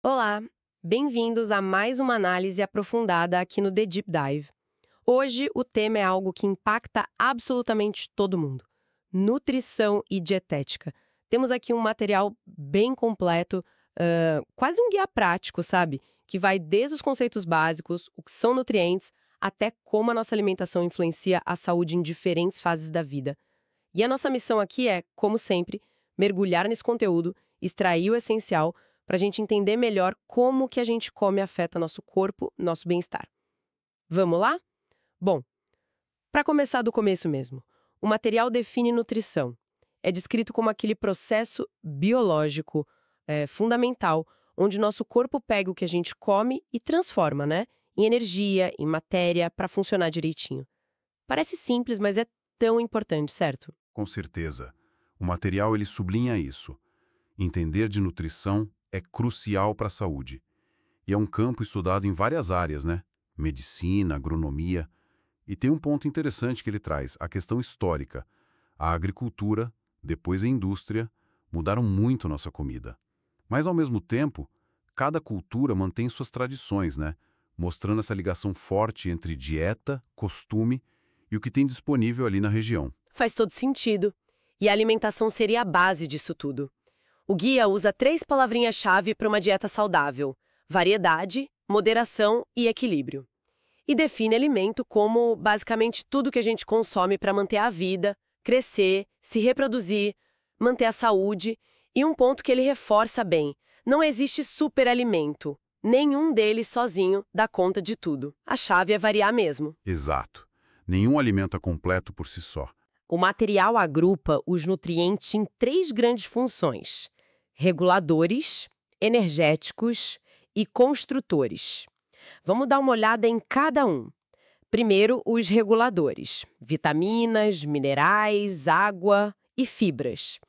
Olá, bem-vindos a mais uma análise aprofundada aqui no The Deep Dive. Hoje o tema é algo que impacta absolutamente todo mundo: nutrição e dietética. Temos aqui um material bem completo, quase um guia prático, sabe? Que vai desde os conceitos básicos, o que são nutrientes, até como a nossa alimentação influencia a saúde em diferentes fases da vida. E a nossa missão aqui é, como sempre, mergulhar nesse conteúdo, extrair o essencial para a gente entender melhor como que a gente come afeta nosso corpo, nosso bem-estar. Vamos lá? Bom, para começar do começo mesmo, o material define nutrição. É descrito como aquele processo biológico fundamental, onde nosso corpo pega o que a gente come e transforma, né? Em energia, em matéria, para funcionar direitinho. Parece simples, mas é tão importante, certo? Com certeza. O material ele sublinha isso. Entender de nutrição é crucial para a saúde. E é um campo estudado em várias áreas, né? Medicina, agronomia. E tem um ponto interessante que ele traz, a questão histórica. A agricultura, depois a indústria, mudaram muito nossa comida. Mas, ao mesmo tempo, cada cultura mantém suas tradições, né? Mostrando essa ligação forte entre dieta, costume e o que tem disponível ali na região. Faz todo sentido. E a alimentação seria a base disso tudo. O guia usa 3 palavrinhas-chave para uma dieta saudável: variedade, moderação e equilíbrio. E define alimento como basicamente tudo que a gente consome para manter a vida, crescer, se reproduzir, manter a saúde. E um ponto que ele reforça bem: não existe superalimento. Nenhum deles sozinho dá conta de tudo. A chave é variar mesmo. Exato. Nenhum alimento é completo por si só. O material agrupa os nutrientes em 3 grandes funções: reguladores, energéticos e construtores. Vamos dar uma olhada em cada um. Primeiro, os reguladores: vitaminas, minerais, água e fibras.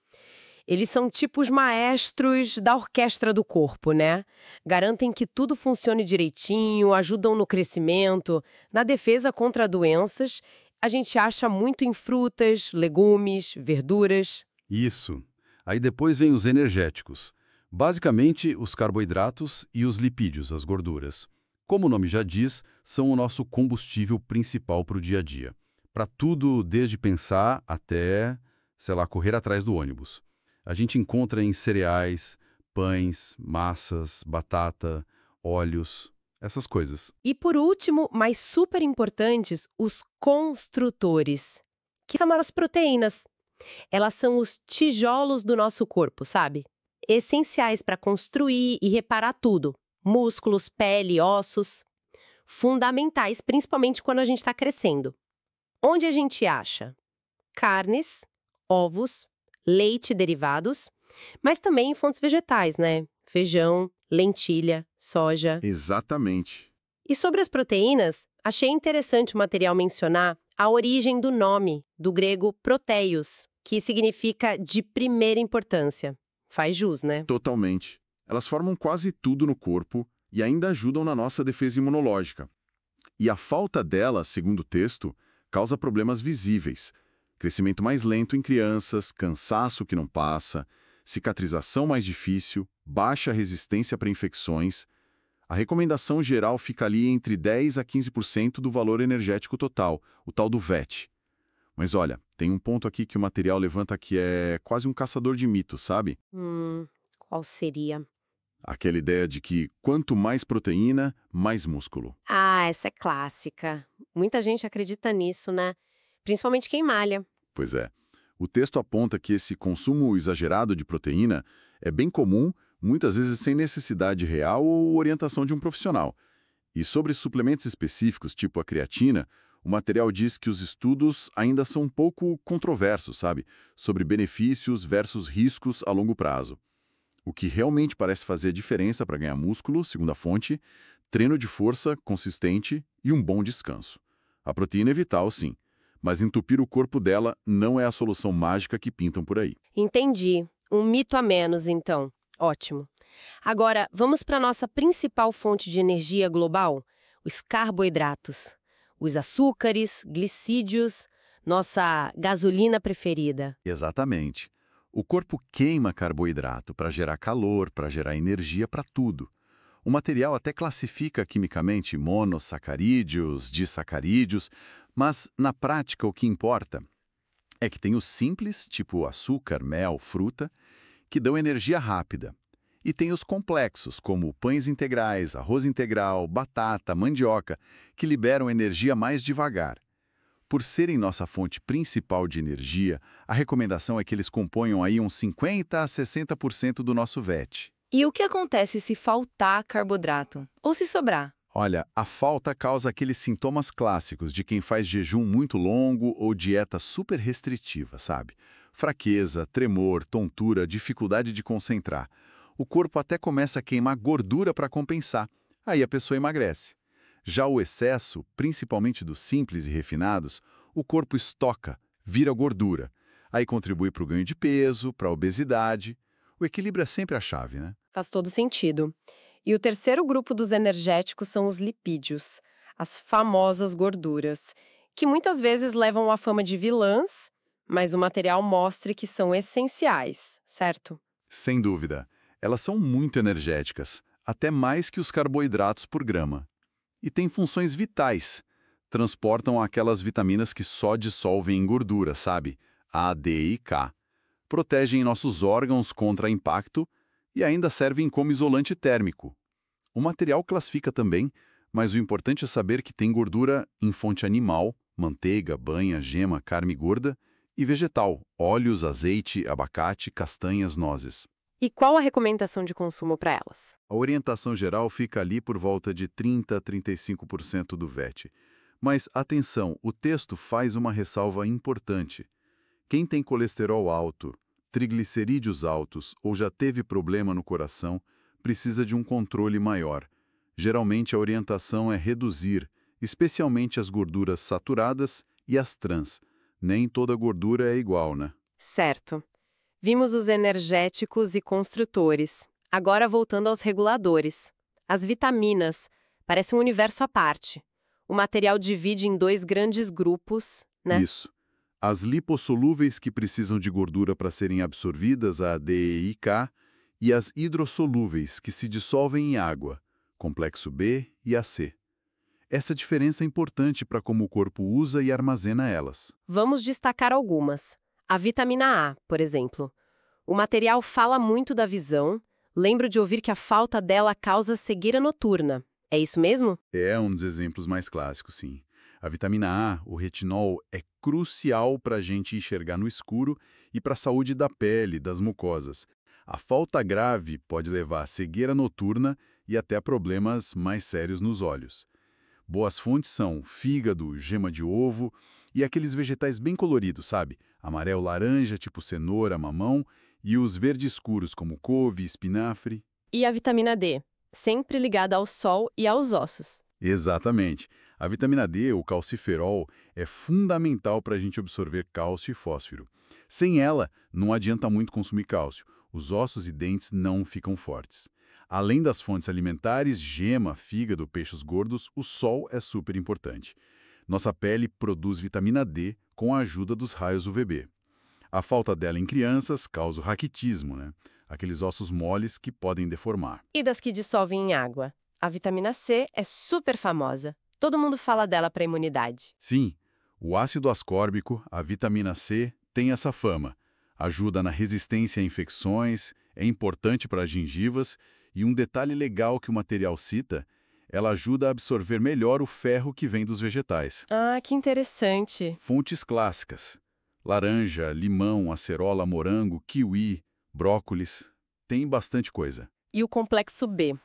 Eles são tipos maestros da orquestra do corpo, né? Garantem que tudo funcione direitinho, ajudam no crescimento, na defesa contra doenças. A gente acha muito em frutas, legumes, verduras. Isso. Aí depois vem os energéticos. Basicamente, os carboidratos e os lipídios, as gorduras. Como o nome já diz, são o nosso combustível principal para o dia a dia. Para tudo, desde pensar até, sei lá, correr atrás do ônibus. A gente encontra em cereais, pães, massas, batata, óleos, essas coisas. E por último, mas super importantes, os construtores, que são as proteínas. Elas são os tijolos do nosso corpo, sabe? Essenciais para construir e reparar tudo: músculos, pele, ossos. Fundamentais, principalmente quando a gente está crescendo. Onde a gente acha? Carnes, ovos, leite e derivados, mas também em fontes vegetais, né? Feijão, lentilha, soja. Exatamente. E sobre as proteínas, achei interessante o material mencionar a origem do nome, do grego proteios, que significa de primeira importância. Faz jus, né? Totalmente. Elas formam quase tudo no corpo e ainda ajudam na nossa defesa imunológica. E a falta delas, segundo o texto, causa problemas visíveis. Crescimento mais lento em crianças, cansaço que não passa, cicatrização mais difícil, baixa resistência para infecções. A recomendação geral fica ali entre 10 a 15% do valor energético total, o tal do VET. Mas olha, tem um ponto aqui que o material levanta que é quase um caçador de mitos, sabe? Qual seria? Aquela ideia de que quanto mais proteína, mais músculo. Ah, essa é clássica. Muita gente acredita nisso, né? Principalmente quem malha. Pois é. O texto aponta que esse consumo exagerado de proteína é bem comum, muitas vezes sem necessidade real ou orientação de um profissional. E sobre suplementos específicos, tipo a creatina, o material diz que os estudos ainda são um pouco controversos, sabe? Sobre benefícios versus riscos a longo prazo. O que realmente parece fazer diferença para ganhar músculo, segundo a fonte: treino de força consistente e um bom descanso. A proteína é vital, sim, mas entupir o corpo dela não é a solução mágica que pintam por aí. Entendi. Um mito a menos, então. Ótimo. Agora, vamos para a nossa principal fonte de energia global: os carboidratos. Os açúcares, glicídios, nossa gasolina preferida. Exatamente. O corpo queima carboidrato para gerar calor, para gerar energia, para tudo. O material até classifica quimicamente monossacarídeos, disacarídeos, mas na prática o que importa é que tem os simples, tipo açúcar, mel, fruta, que dão energia rápida. E tem os complexos, como pães integrais, arroz integral, batata, mandioca, que liberam energia mais devagar. Por serem nossa fonte principal de energia, a recomendação é que eles componham aí uns 50 a 60% do nosso VET. E o que acontece se faltar carboidrato? Ou se sobrar? Olha, a falta causa aqueles sintomas clássicos de quem faz jejum muito longo ou dieta super restritiva, sabe? Fraqueza, tremor, tontura, dificuldade de concentrar. O corpo até começa a queimar gordura para compensar. Aí a pessoa emagrece. Já o excesso, principalmente dos simples e refinados, o corpo estoca, vira gordura. Aí contribui para o ganho de peso, para a obesidade. O equilíbrio é sempre a chave, né? Faz todo sentido. E o terceiro grupo dos energéticos são os lipídios, as famosas gorduras, que muitas vezes levam a fama de vilãs, mas o material mostra que são essenciais, certo? Sem dúvida. Elas são muito energéticas, até mais que os carboidratos por grama. E têm funções vitais. Transportam aquelas vitaminas que só dissolvem em gordura, sabe? A, D e K. Protegem nossos órgãos contra impacto e ainda servem como isolante térmico. O material classifica também, mas o importante é saber que tem gordura em fonte animal, manteiga, banha, gema, carne gorda, e vegetal, óleos, azeite, abacate, castanhas, nozes. E qual a recomendação de consumo para elas? A orientação geral fica ali por volta de 30 a 35% do VET. Mas, atenção, o texto faz uma ressalva importante. Quem tem colesterol alto, triglicerídeos altos ou já teve problema no coração, precisa de um controle maior. Geralmente a orientação é reduzir, especialmente as gorduras saturadas e as trans. Nem toda gordura é igual, né? Certo. Vimos os energéticos e construtores. Agora voltando aos reguladores. As vitaminas. Parece um universo à parte. O material divide em dois grandes grupos, né? Isso. As lipossolúveis que precisam de gordura para serem absorvidas, a D e K, e as hidrossolúveis que se dissolvem em água, complexo B e AC. Essa diferença é importante para como o corpo usa e armazena elas. Vamos destacar algumas. A vitamina A, por exemplo. O material fala muito da visão. Lembro de ouvir que a falta dela causa cegueira noturna. É isso mesmo? É um dos exemplos mais clássicos, sim. A vitamina A, o retinol, é crucial para a gente enxergar no escuro e para a saúde da pele, das mucosas. A falta grave pode levar a cegueira noturna e até a problemas mais sérios nos olhos. Boas fontes são fígado, gema de ovo e aqueles vegetais bem coloridos, sabe? Amarelo-laranja, tipo cenoura, mamão, e os verdes escuros, como couve, espinafre. E a vitamina D, sempre ligada ao sol e aos ossos. Exatamente. A vitamina D, o calciferol, é fundamental para a gente absorver cálcio e fósforo. Sem ela, não adianta muito consumir cálcio. Os ossos e dentes não ficam fortes. Além das fontes alimentares, gema, fígado, peixes gordos, o sol é super importante. Nossa pele produz vitamina D com a ajuda dos raios UVB. A falta dela em crianças causa o raquitismo, né? Aqueles ossos moles que podem deformar. E das que dissolvem em água? A vitamina C é super famosa. Todo mundo fala dela para a imunidade. Sim, o ácido ascórbico, a vitamina C, tem essa fama. Ajuda na resistência a infecções, é importante para as gengivas e um detalhe legal que o material cita, ela ajuda a absorver melhor o ferro que vem dos vegetais. Ah, que interessante. Fontes clássicas: laranja, limão, acerola, morango, kiwi, brócolis, tem bastante coisa. E o complexo B?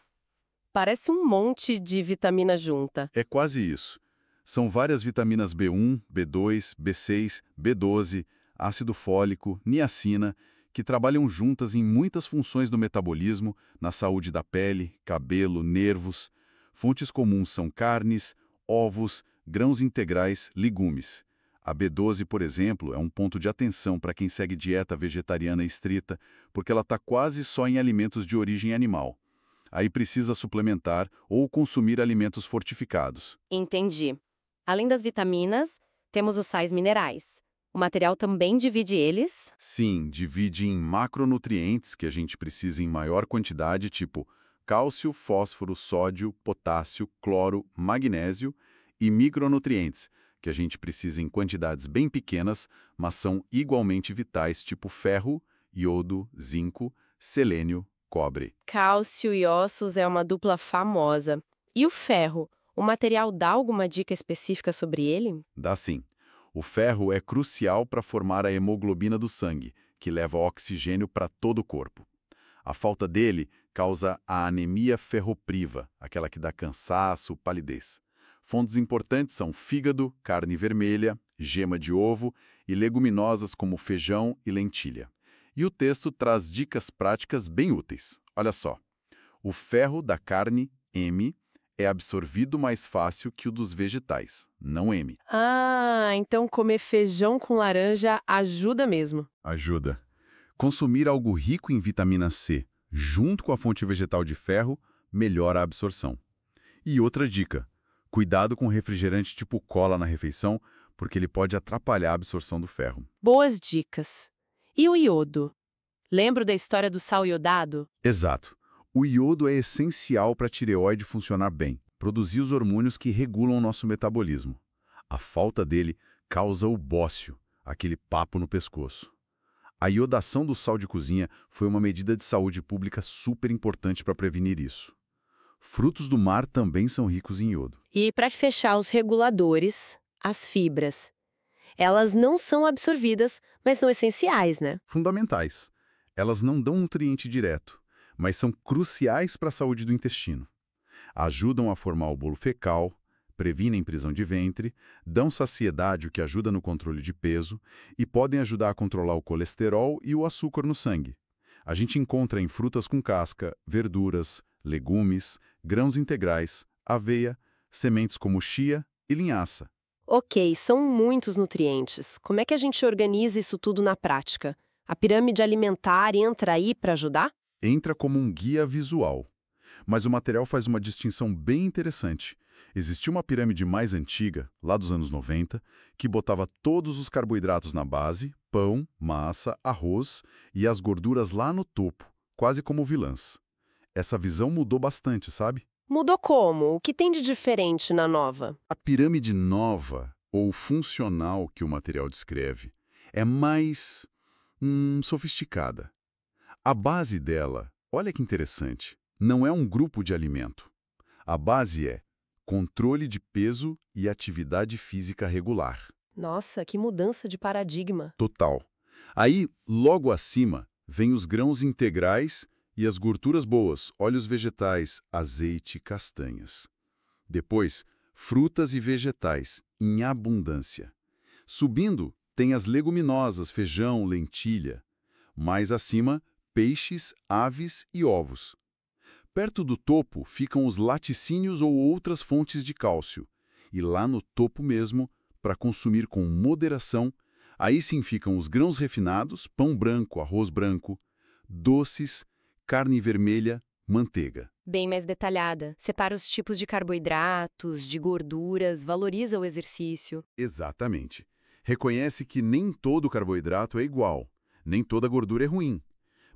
Parece um monte de vitamina junta. É quase isso. São várias vitaminas B1, B2, B6, B12, ácido fólico, niacina, que trabalham juntas em muitas funções do metabolismo, na saúde da pele, cabelo, nervos. Fontes comuns são carnes, ovos, grãos integrais, legumes. A B12, por exemplo, é um ponto de atenção para quem segue dieta vegetariana estrita, porque ela está quase só em alimentos de origem animal. Aí precisa suplementar ou consumir alimentos fortificados. Entendi. Além das vitaminas, temos os sais minerais. O material também divide eles? Sim, divide em macronutrientes que a gente precisa em maior quantidade, tipo cálcio, fósforo, sódio, potássio, cloro, magnésio e micronutrientes, que a gente precisa em quantidades bem pequenas, mas são igualmente vitais, tipo ferro, iodo, zinco, selênio, cobre. Cálcio e ossos é uma dupla famosa. E o ferro? O material dá alguma dica específica sobre ele? Dá sim. O ferro é crucial para formar a hemoglobina do sangue, que leva oxigênio para todo o corpo. A falta dele causa a anemia ferropriva, aquela que dá cansaço, palidez. Fontes importantes são fígado, carne vermelha, gema de ovo e leguminosas como feijão e lentilha. E o texto traz dicas práticas bem úteis. Olha só. O ferro da carne, M, é absorvido mais fácil que o dos vegetais, não M. Ah, então comer feijão com laranja ajuda mesmo. Ajuda. Consumir algo rico em vitamina C, junto com a fonte vegetal de ferro, melhora a absorção. E outra dica: cuidado com refrigerante tipo cola na refeição, porque ele pode atrapalhar a absorção do ferro. Boas dicas. E o iodo? Lembro da história do sal iodado? Exato. O iodo é essencial para a tireoide funcionar bem, produzir os hormônios que regulam o nosso metabolismo. A falta dele causa o bócio, aquele papo no pescoço. A iodação do sal de cozinha foi uma medida de saúde pública super importante para prevenir isso. Frutos do mar também são ricos em iodo. E para fechar os reguladores, as fibras. Elas não são absorvidas, mas são essenciais, né? Fundamentais. Elas não dão nutriente direto, mas são cruciais para a saúde do intestino. Ajudam a formar o bolo fecal, previnem prisão de ventre, dão saciedade, o que ajuda no controle de peso, e podem ajudar a controlar o colesterol e o açúcar no sangue. A gente encontra em frutas com casca, verduras, legumes, grãos integrais, aveia, sementes como chia e linhaça. Ok, são muitos nutrientes. Como é que a gente organiza isso tudo na prática? A pirâmide alimentar entra aí para ajudar? Entra como um guia visual. Mas o material faz uma distinção bem interessante. Existia uma pirâmide mais antiga, lá dos anos 90, que botava todos os carboidratos na base, pão, massa, arroz e as gorduras lá no topo, quase como vilãs. Essa visão mudou bastante, sabe? Mudou como? O que tem de diferente na nova? A pirâmide nova, ou funcional que o material descreve, é mais sofisticada. A base dela, olha que interessante, não é um grupo de alimento. A base é controle de peso e atividade física regular. Nossa, que mudança de paradigma. Total. Aí, logo acima, vem os grãos integrais e as gorduras boas, óleos vegetais, azeite e castanhas. Depois, frutas e vegetais, em abundância. Subindo, tem as leguminosas, feijão, lentilha. Mais acima, peixes, aves e ovos. Perto do topo ficam os laticínios ou outras fontes de cálcio. E lá no topo mesmo, para consumir com moderação, aí sim ficam os grãos refinados, pão branco, arroz branco, doces, carne vermelha, manteiga. Bem mais detalhada. Separa os tipos de carboidratos, de gorduras, valoriza o exercício. Exatamente. Reconhece que nem todo carboidrato é igual, nem toda gordura é ruim.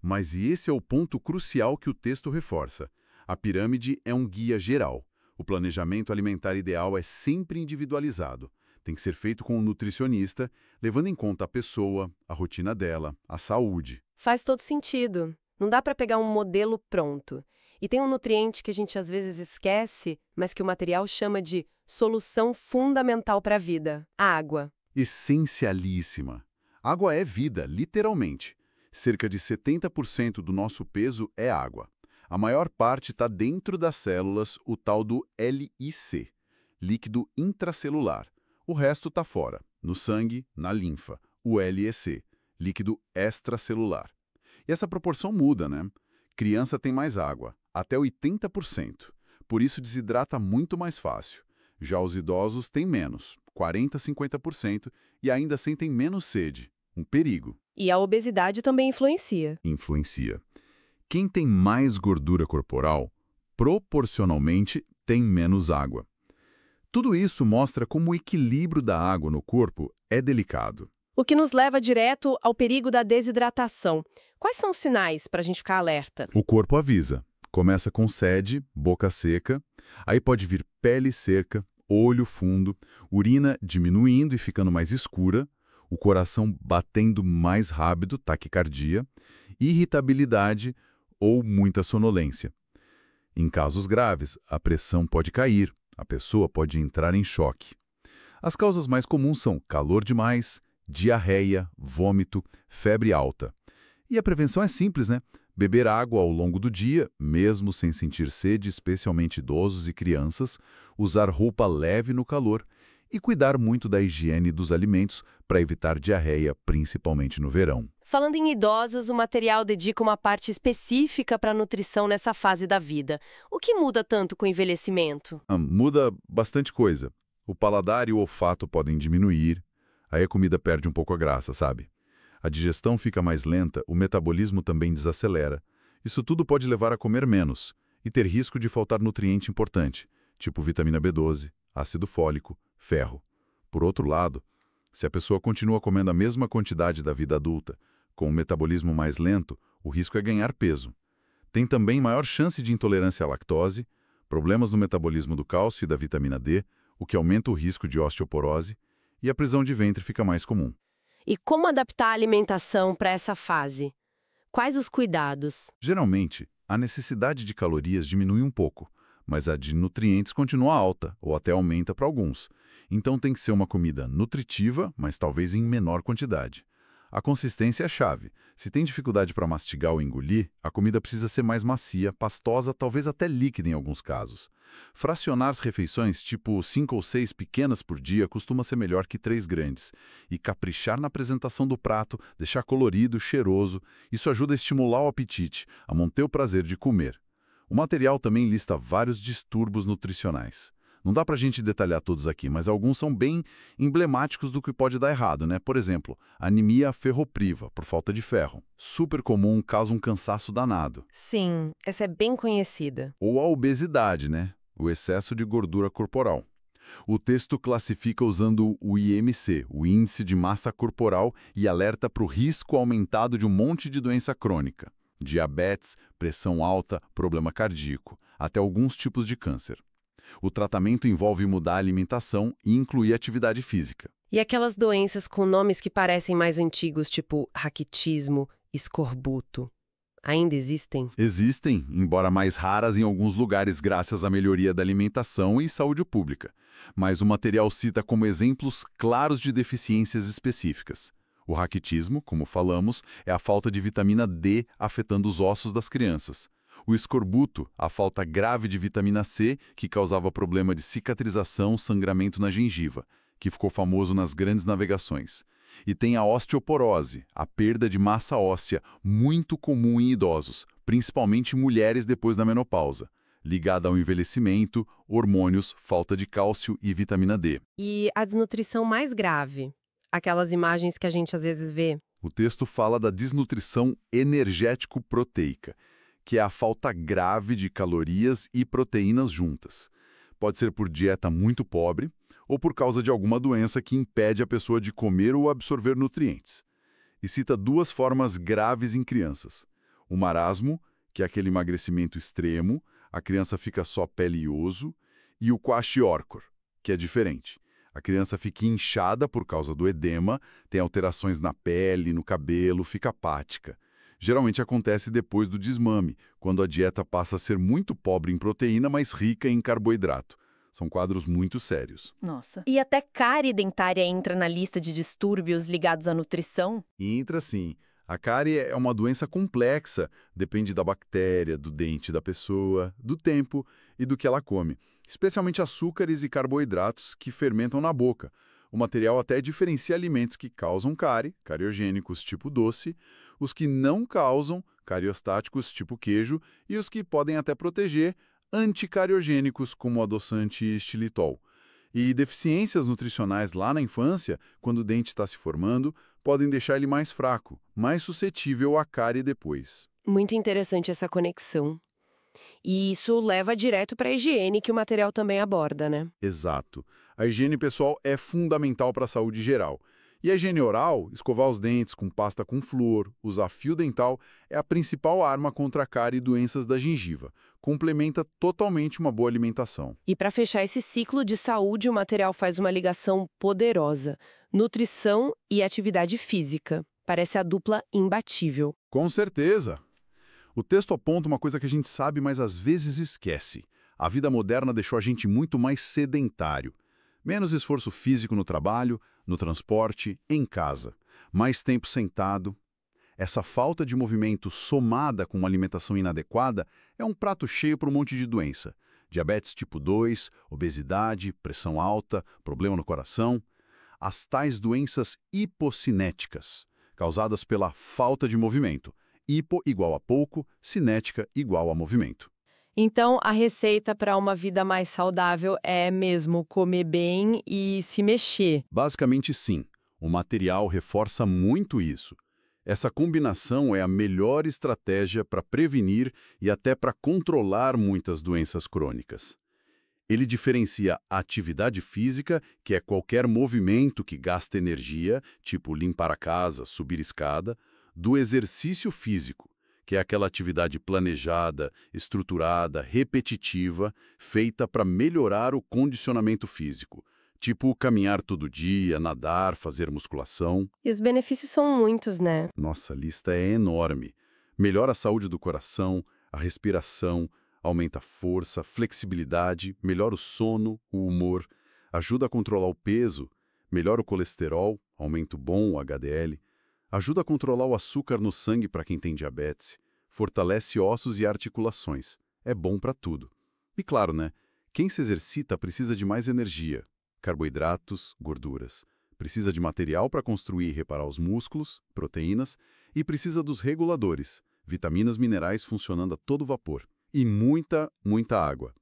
Mas esse é o ponto crucial que o texto reforça. A pirâmide é um guia geral. O planejamento alimentar ideal é sempre individualizado. Tem que ser feito com um nutricionista, levando em conta a pessoa, a rotina dela, a saúde. Faz todo sentido. Não dá para pegar um modelo pronto. E tem um nutriente que a gente às vezes esquece, mas que o material chama de solução fundamental para a vida: a água. Essencialíssima. Água é vida, literalmente. Cerca de 70% do nosso peso é água. A maior parte está dentro das células, o tal do LIC, líquido intracelular. O resto está fora, no sangue, na linfa, o LEC, líquido extracelular. E essa proporção muda, né? Criança tem mais água, até 80%. Por isso desidrata muito mais fácil. Já os idosos têm menos, 40% a 50%, e ainda sentem menos sede. Um perigo. E a obesidade também influencia. Influencia. Quem tem mais gordura corporal, proporcionalmente tem menos água. Tudo isso mostra como o equilíbrio da água no corpo é delicado. O que nos leva direto ao perigo da desidratação. Quais são os sinais para a gente ficar alerta? O corpo avisa. Começa com sede, boca seca, aí pode vir pele seca, olho fundo, urina diminuindo e ficando mais escura, o coração batendo mais rápido, taquicardia, irritabilidade ou muita sonolência. Em casos graves, a pressão pode cair, a pessoa pode entrar em choque. As causas mais comuns são calor demais, diarreia, vômito, febre alta. E a prevenção é simples, né? Beber água ao longo do dia, mesmo sem sentir sede, especialmente idosos e crianças, usar roupa leve no calor e cuidar muito da higiene dos alimentos para evitar diarreia, principalmente no verão. Falando em idosos, o material dedica uma parte específica para a nutrição nessa fase da vida. O que muda tanto com o envelhecimento? Muda bastante coisa. O paladar e o olfato podem diminuir, aí a comida perde um pouco a graça, sabe? A digestão fica mais lenta, o metabolismo também desacelera. Isso tudo pode levar a comer menos e ter risco de faltar nutriente importante, tipo vitamina B12, ácido fólico, ferro. Por outro lado, se a pessoa continua comendo a mesma quantidade da vida adulta, com o metabolismo mais lento, o risco é ganhar peso. Tem também maior chance de intolerância à lactose, problemas no metabolismo do cálcio e da vitamina D, o que aumenta o risco de osteoporose, e a prisão de ventre fica mais comum. E como adaptar a alimentação para essa fase? Quais os cuidados? Geralmente, a necessidade de calorias diminui um pouco, mas a de nutrientes continua alta, ou até aumenta para alguns. Então tem que ser uma comida nutritiva, mas talvez em menor quantidade. A consistência é a chave. Se tem dificuldade para mastigar ou engolir, a comida precisa ser mais macia, pastosa, talvez até líquida em alguns casos. Fracionar as refeições, tipo 5 ou 6 pequenas por dia, costuma ser melhor que 3 grandes. E caprichar na apresentação do prato, deixar colorido, cheiroso, isso ajuda a estimular o apetite, a manter o prazer de comer. O material também lista vários distúrbios nutricionais. Não dá pra gente detalhar todos aqui, mas alguns são bem emblemáticos do que pode dar errado, né? Por exemplo, anemia ferropriva, por falta de ferro. Super comum, causa um cansaço danado. Sim, essa é bem conhecida. Ou a obesidade, né? O excesso de gordura corporal. O texto classifica usando o IMC, o Índice de Massa Corporal, e alerta para o risco aumentado de um monte de doença crônica. Diabetes, pressão alta, problema cardíaco, até alguns tipos de câncer. O tratamento envolve mudar a alimentação e incluir atividade física. E aquelas doenças com nomes que parecem mais antigos, tipo raquitismo, escorbuto, ainda existem? Existem, embora mais raras em alguns lugares graças à melhoria da alimentação e saúde pública. Mas o material cita como exemplos claros de deficiências específicas. O raquitismo, como falamos, é a falta de vitamina D afetando os ossos das crianças. O escorbuto, a falta grave de vitamina C, que causava problema de cicatrização, sangramento na gengiva, que ficou famoso nas grandes navegações. E tem a osteoporose, a perda de massa óssea, muito comum em idosos, principalmente mulheres depois da menopausa, ligada ao envelhecimento, hormônios, falta de cálcio e vitamina D. E a desnutrição mais grave? Aquelas imagens que a gente às vezes vê? O texto fala da desnutrição energético-proteica, que é a falta grave de calorias e proteínas juntas. Pode ser por dieta muito pobre ou por causa de alguma doença que impede a pessoa de comer ou absorver nutrientes. E cita 2 formas graves em crianças. O marasmo, que é aquele emagrecimento extremo, a criança fica só pele e osso, e o kwashiorkor, que é diferente. A criança fica inchada por causa do edema, tem alterações na pele, no cabelo, fica apática. Geralmente acontece depois do desmame, quando a dieta passa a ser muito pobre em proteína, mas rica em carboidrato. São quadros muito sérios. Nossa. E até cárie dentária entra na lista de distúrbios ligados à nutrição? E entra sim. A cárie é uma doença complexa, depende da bactéria, do dente da pessoa, do tempo e do que ela come. Especialmente açúcares e carboidratos que fermentam na boca. O material até diferencia alimentos que causam cárie, cariogênicos tipo doce, os que não causam, cariostáticos tipo queijo, e os que podem até proteger, anticariogênicos como o adoçante xilitol. E deficiências nutricionais lá na infância, quando o dente está se formando, podem deixar ele mais fraco, mais suscetível à cárie depois. Muito interessante essa conexão. E isso leva direto para a higiene, que o material também aborda, né? Exato. A higiene pessoal é fundamental para a saúde geral. E a higiene oral, escovar os dentes com pasta com flúor, usar fio dental, é a principal arma contra a cárie e doenças da gengiva. Complementa totalmente uma boa alimentação. E para fechar esse ciclo de saúde, o material faz uma ligação poderosa: nutrição e atividade física. Parece a dupla imbatível. Com certeza! O texto aponta uma coisa que a gente sabe, mas às vezes esquece. A vida moderna deixou a gente muito mais sedentário. Menos esforço físico no trabalho, no transporte, em casa. Mais tempo sentado. Essa falta de movimento somada com uma alimentação inadequada é um prato cheio para um monte de doença. Diabetes tipo 2, obesidade, pressão alta, problema no coração. As tais doenças hipocinéticas, causadas pela falta de movimento. Hipo igual a pouco, cinética igual a movimento. Então, a receita para uma vida mais saudável é mesmo comer bem e se mexer. Basicamente, sim. O material reforça muito isso. Essa combinação é a melhor estratégia para prevenir e até para controlar muitas doenças crônicas. Ele diferencia a atividade física, que é qualquer movimento que gasta energia, tipo limpar a casa, subir escada, do exercício físico, que é aquela atividade planejada, estruturada, repetitiva, feita para melhorar o condicionamento físico, tipo caminhar todo dia, nadar, fazer musculação. E os benefícios são muitos, né? Nossa, a lista é enorme. Melhora a saúde do coração, a respiração, aumenta a força, flexibilidade, melhora o sono, o humor, ajuda a controlar o peso, melhora o colesterol, aumenta o bom, o HDL, ajuda a controlar o açúcar no sangue para quem tem diabetes, fortalece ossos e articulações. É bom para tudo. E claro, né? Quem se exercita precisa de mais energia, carboidratos, gorduras. Precisa de material para construir e reparar os músculos, proteínas, e precisa dos reguladores, vitaminas, minerais funcionando a todo vapor. E muita, muita água.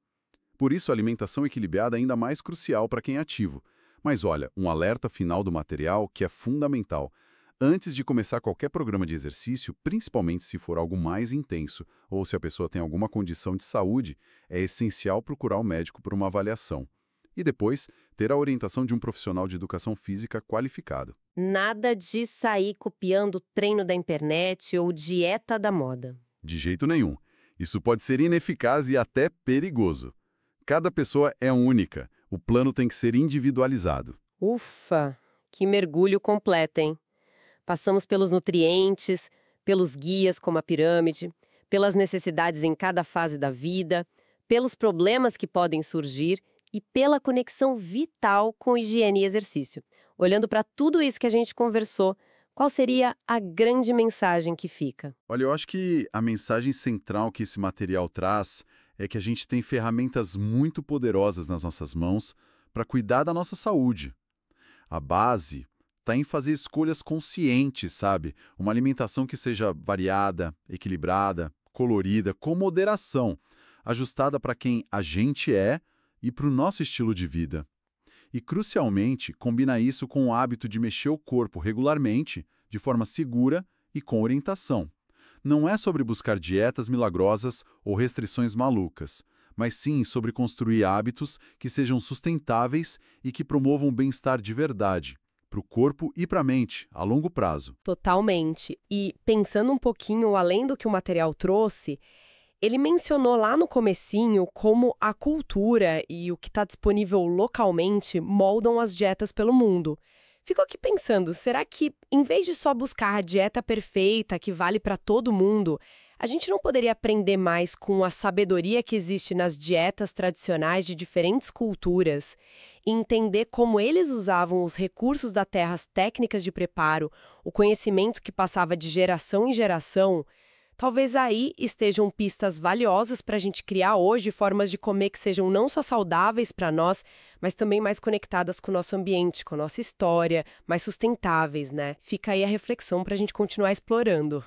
Por isso, a alimentação equilibrada é ainda mais crucial para quem é ativo. Mas olha, um alerta final do material que é fundamental. Antes de começar qualquer programa de exercício, principalmente se for algo mais intenso ou se a pessoa tem alguma condição de saúde, é essencial procurar o médico por uma avaliação. E depois, ter a orientação de um profissional de educação física qualificado. Nada de sair copiando o treino da internet ou dieta da moda. De jeito nenhum. Isso pode ser ineficaz e até perigoso. Cada pessoa é única. O plano tem que ser individualizado. Ufa, que mergulho completo, hein? Passamos pelos nutrientes, pelos guias como a pirâmide, pelas necessidades em cada fase da vida, pelos problemas que podem surgir e pela conexão vital com higiene e exercício. Olhando para tudo isso que a gente conversou, qual seria a grande mensagem que fica? Olha, eu acho que a mensagem central que esse material traz é que a gente tem ferramentas muito poderosas nas nossas mãos para cuidar da nossa saúde. A base está em fazer escolhas conscientes, sabe? Uma alimentação que seja variada, equilibrada, colorida, com moderação, ajustada para quem a gente é e para o nosso estilo de vida. E, crucialmente, combina isso com o hábito de mexer o corpo regularmente, de forma segura e com orientação. Não é sobre buscar dietas milagrosas ou restrições malucas, mas sim sobre construir hábitos que sejam sustentáveis e que promovam o bem-estar de verdade, para o corpo e para a mente, a longo prazo. Totalmente. E pensando um pouquinho além do que o material trouxe, ele mencionou lá no comecinho como a cultura e o que está disponível localmente moldam as dietas pelo mundo. Fico aqui pensando, será que, em vez de só buscar a dieta perfeita que vale para todo mundo, a gente não poderia aprender mais com a sabedoria que existe nas dietas tradicionais de diferentes culturas e entender como eles usavam os recursos da terra, as técnicas de preparo, o conhecimento que passava de geração em geração? Talvez aí estejam pistas valiosas para a gente criar hoje formas de comer que sejam não só saudáveis para nós, mas também mais conectadas com o nosso ambiente, com a nossa história, mais sustentáveis, né? Fica aí a reflexão para a gente continuar explorando.